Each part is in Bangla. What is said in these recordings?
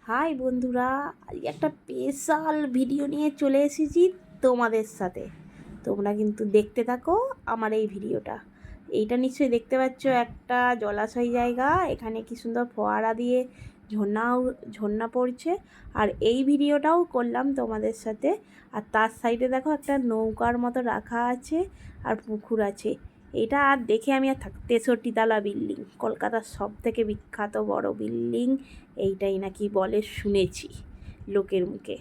হাই বন্ধুরা, আজকে একটা স্পেশাল ভিডিও নিয়ে চলে এসেছি তোমাদের সাথে। তোমরা কিন্তু দেখতে থাকো আমার এই ভিডিওটা। এইটা নিশ্চয়ই দেখতে পাচ্ছ একটা জলাশয় জায়গা, এখানে কি সুন্দর ফোয়ারা দিয়ে ঝর্ণা পড়ছে। আর এই ভিডিওটাও করলাম তোমাদের সাথে। আর তার সাইডে দেখো একটা নৌকার মতো রাখা আছে আর পুকুর আছে। এটা আর দেখে আমি আর 63 তলা বিল্ডিং, কলকাতার সব থেকে বিখ্যাত বড় বিল্ডিং এইটাই নাকি বলে, শুনেছি লোকের মুখে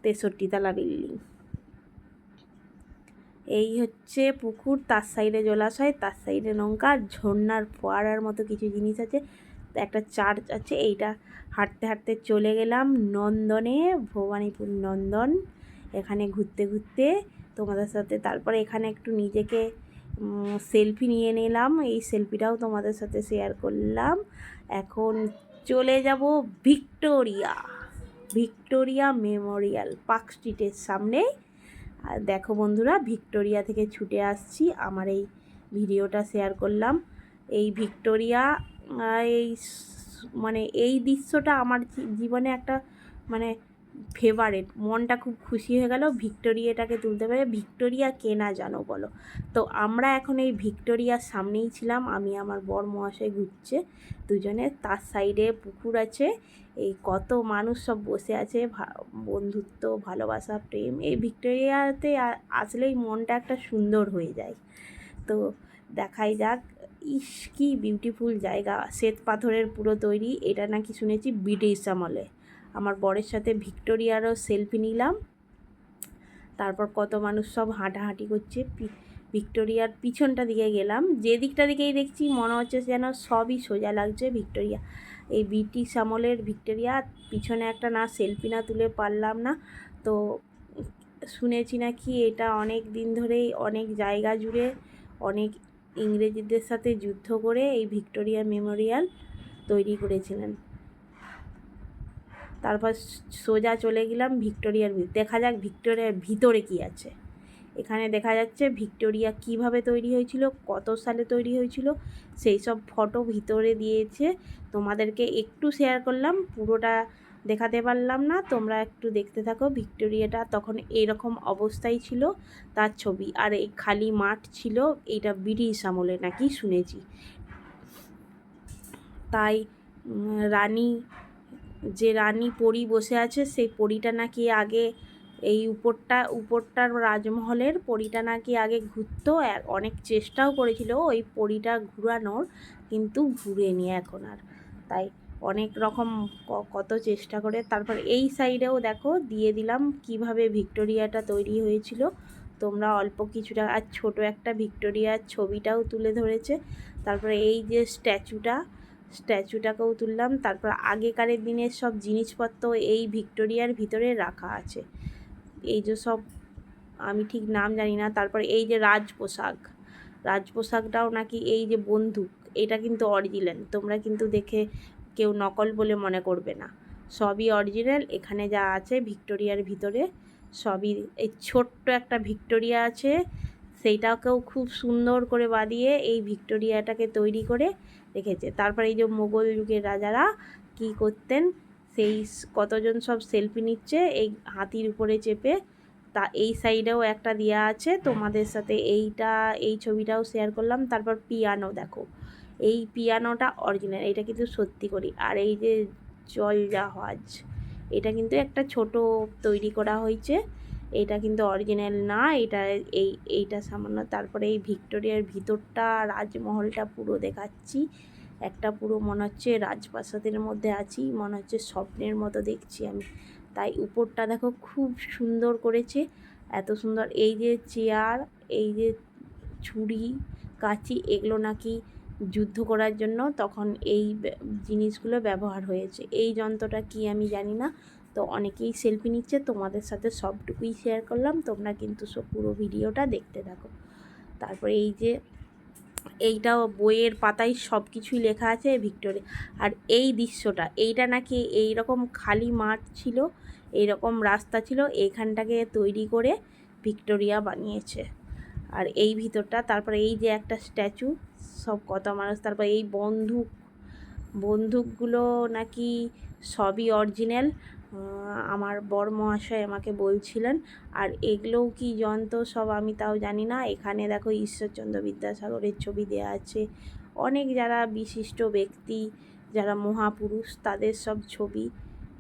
63 তলা বিল্ডিং। এই হচ্ছে পুকুর, তার সাইডে জলাশয়, তার সাইডে নৌকা, ঝর্ণার ফোয়ারার মতো কিছু জিনিস আছে, একটা চার্চ আছে। এইটা হাঁটতে হাঁটতে চলে গেলাম নন্দনে, ভবানীপুর নন্দন। এখানে ঘুরতে ঘুরতে তোমাদের সাথে তারপরে এখানে একটু নিজেকে সেলফি নিয়ে নিলাম, এই সেলফিটাও তোমাদের সাথে শেয়ার করলাম। এখন চলে যাব ভিক্টোরিয়া মেমোরিয়াল, পার্ক স্ট্রিটের সামনে। আর দেখো বন্ধুরা, ভিক্টোরিয়া থেকে ছুটে আসছি, আমার এই ভিডিওটা শেয়ার করলাম। এই ভিক্টোরিয়া, এই মানে এই দৃশ্যটা আমার জীবনে একটা মানে ফেভারেট, মনটা খুব খুশি হয়ে গেল ভিক্টোরিয়াটাকে তুলতে পেরে। ভিক্টোরিয়া কে না জানো বলো। তো আমরা এখন এই ভিক্টোরিয়ার সামনেই ছিলাম, আমি আমার বর মহাশয় ঘুরছে দুজনে, তার সাইডে পুকুর আছে। এই কত মানুষ সব বসে আছে, বন্ধুত্ব, ভালোবাসা, প্রেম, এই ভিক্টোরিয়াতে আসলেই মনটা একটা সুন্দর হয়ে যায়। তো দেখাই যাক। ইস কি বিউটিফুল জায়গা, শ্বেত পাথরের পুরো তৈরি। এটা নাকি শুনেছি ব্রিটিশ আমলে। আমার বরের সাথে ভিক্টোরিয়ারও সেলফি নিলাম। তারপর কত মানুষ সব হাঁটাহাঁটি করছে। ভিক্টোরিয়ার পিছনটা দিকে গেলাম, যে দিকটা দিকেই দেখছি মনে হচ্ছে যেন সবই সোজা লাগছে ভিক্টোরিয়া। এই ব্রিটিশ আমলের ভিক্টোরিয়া, পিছনে একটা না সেলফি না তুলে পারলাম না। তো শুনেছি নাকি এটা অনেক দিন ধরেই অনেক জায়গা জুড়ে অনেক ইংরেজদের সাথে যুদ্ধ করে এই ভিক্টোরিয়া মেমোরিয়াল তৈরি করেছিলেন। তারপর সোজা চলে গেলাম ভিক্টোরিয়ার দেখা যাক ভিক্টোরিয়ার ভিতরে কি আছে। এখানে দেখা যাচ্ছে ভিক্টোরিয়া কিভাবে তৈরি হয়েছিল, কত সালে তৈরি হয়েছিল, সেই সব ফটো ভিতরে দিয়েছে। তোমাদেরকে একটু শেয়ার করলাম, পুরোটা দেখাতে পারলাম না, তোমরা একটু দেখতে থাকো। ভিক্টোরিয়াটা তখন এরকম অবস্থায় ছিল, তার ছবি। আর এই খালি মাঠ ছিল, এইটা ব্রিটিশ আমলে নাকি শুনেছি। তাই রানী পরী বসে আছে, সেই পরীটা নাকি আগে এই উপরটার রাজমহলের পরীটা নাকি আগে ঘুরতো, অনেক চেষ্টাও করেছিল ওই পরীটা ঘুরানোর, কিন্তু ঘুরেনি এখন আর। তাই অনেক রকম কত চেষ্টা করে তারপর এই সাইডেও দেখো দিয়ে দিলাম কিভাবে ভিক্টোরিয়াটা তৈরি হয়েছিল। তোমরা অল্প কিছুটা, আর ছোটো একটা ভিক্টোরিয়ার ছবিটাও তুলে ধরেছে। তারপরে এই যে স্ট্যাচুটাকেও তুললাম। তারপর আগেকারের দিনের সব জিনিসপত্র এই ভিক্টোরিয়ার ভিতরে রাখা আছে, এই যে সব, আমি ঠিক নাম জানি না। তারপর এই যে রাজপোশাকটাও নাকি, এই যে বন্দুক, এটা কিন্তু অরিজিনাল, তোমরা কিন্তু দেখে কেউ নকল বলে মনে করবে না, সবই অরিজিনাল। এখানে যা আছে ভিক্টোরিয়ার ভিতরে সবই। এই ছোট্ট একটা ভিক্টোরিয়া আছে, সেইটাকেও খুব সুন্দর করে বাঁধিয়ে এই ভিক্টোরিয়াটাকে তৈরি করে রেখেছে। তারপর এই যে মোগল যুগের রাজারা কি করতেন, সেই কতজন সব সেলফি নিচ্ছে এই হাতির উপরে চেপে। তা এই সাইডেও একটা দেওয়া আছে, তোমাদের সাথে এই ছবিটাও শেয়ার করলাম। তারপর পিয়ানো দেখো, এই পিয়ানোটা অরিজিনাল, এটা কিন্তু সত্যি করি। আর এই যে জল জাহাজ, এটা কিন্তু একটা ছোট তৈরি করা হয়েছে, এটা কিন্তু অরিজিনাল না, এইটা সামান্য। তারপরে এই ভিক্টোরিয়ার ভিতরটা, রাজমহলটা পুরো দেখাচ্ছি, একটা পুরো মনে হচ্ছে রাজপ্রাসাদের মধ্যে আছি, মনে হচ্ছে স্বপ্নের মতো দেখছি আমি। তাই উপরটা দেখো খুব সুন্দর করেছে, এত সুন্দর। এই যে চেয়ার, এই যে ছুরি, কাঁচি, এগুলো নাকি যুদ্ধ করার জন্য তখন এই জিনিসগুলো ব্যবহার হয়েছে। এই যন্ত্রটা কি আমি জানি না। তো অনেকেই সেলফি নিচ্ছে, তোমাদের সাথে সবটুকুই শেয়ার করলাম, তোমরা কিন্তু পুরো ভিডিওটা দেখতে থাকো। তারপরে এই যে এইটাও বইয়ের পাতায় সব কিছুই লেখা আছে ভিক্টোরিয়া। আর এই দৃশ্যটা, এইটা নাকি এই রকম খালি মাঠ ছিল, এইরকম রাস্তা ছিল, এইখানটাকে তৈরি করে ভিক্টোরিয়া বানিয়েছে। আর এই ভিতরটা, তারপরে এই যে একটা স্ট্যাচু, সব কত মানুষ। তারপর এই বন্দুকগুলো নাকি সবই অরিজিনাল, আমার বরমহাশয় আমাকে বলছিলেন। আর এগুলোও কি যন্ত্র সব আমি তাও জানি না। এখানে দেখো ঈশ্বরচন্দ্র বিদ্যাসাগরের ছবি দেওয়া আছে, অনেক যারা বিশিষ্ট ব্যক্তি, যারা মহাপুরুষ, তাদের সব ছবি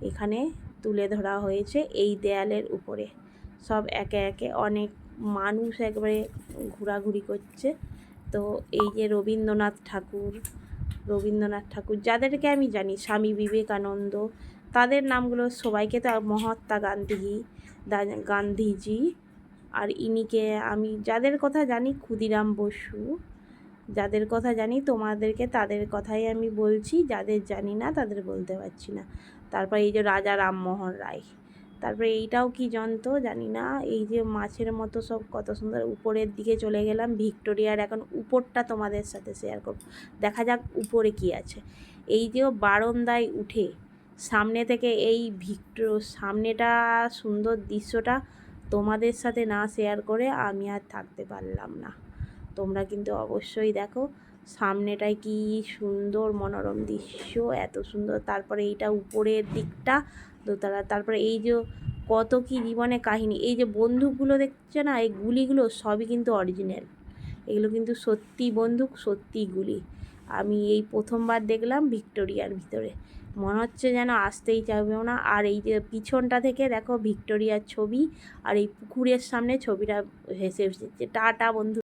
এখানে তুলে ধরা হয়েছে এই দেয়ালের উপরে। সব একে একে অনেক মানুষ একবারে ঘোরাঘুরি করছে। তো এই যে রবীন্দ্রনাথ ঠাকুর যাদেরকে আমি জানি, স্বামী বিবেকানন্দ, তাদের নামগুলো সবাইকে, তো মহাত্মা গান্ধীজি, আর ইনিকে আমি যাদের কথা জানি, ক্ষুদিরাম বসু, যাদের কথা জানি তোমাদেরকে তাদের কথাই আমি বলছি, যাদের জানি না তাদের বলতে পারছি না। তারপর এই যে রাজা রামমোহন রায়, তারপরে এইটাও কি যন্ত্র জানি না। এই যে মাছের মতো সব কত সুন্দর। উপরের দিকে চলে গেলাম ভিক্টোরিয়ার, এখন উপরটা তোমাদের সাথে শেয়ার করব, দেখা যাক উপরে কি আছে। এই যে বারান্দায় উঠে সামনে থেকে এই সামনেটা সুন্দর দৃশ্যটা তোমাদের সাথে না শেয়ার করে আমি আর থাকতে পারলাম না। তোমরা কিন্তু অবশ্যই দেখো সামনেটায় কি সুন্দর মনোরম দৃশ্য, এত সুন্দর। তারপরে এইটা উপরের দিকটা দোতলা। তারপরে এই যে কত কি জীবনে কাহিনী, এই যে বন্দুকগুলো দেখছো না, এই গুলিগুলো সবই কিন্তু অরিজিনাল, এগুলো কিন্তু সত্যি বন্দুক, সত্যি গুলি। আমি এই প্রথমবার দেখলাম ভিক্টোরিয়ার ভিতরে, মনে হচ্ছে যেন আসতেই চাইবেও না। আর এই যে পিছনটা থেকে দেখো ভিক্টোরিয়ার ছবি, আর এই পুকুরের সামনে ছবিটা ভেসে এসেছে। টাটা বন্ধু।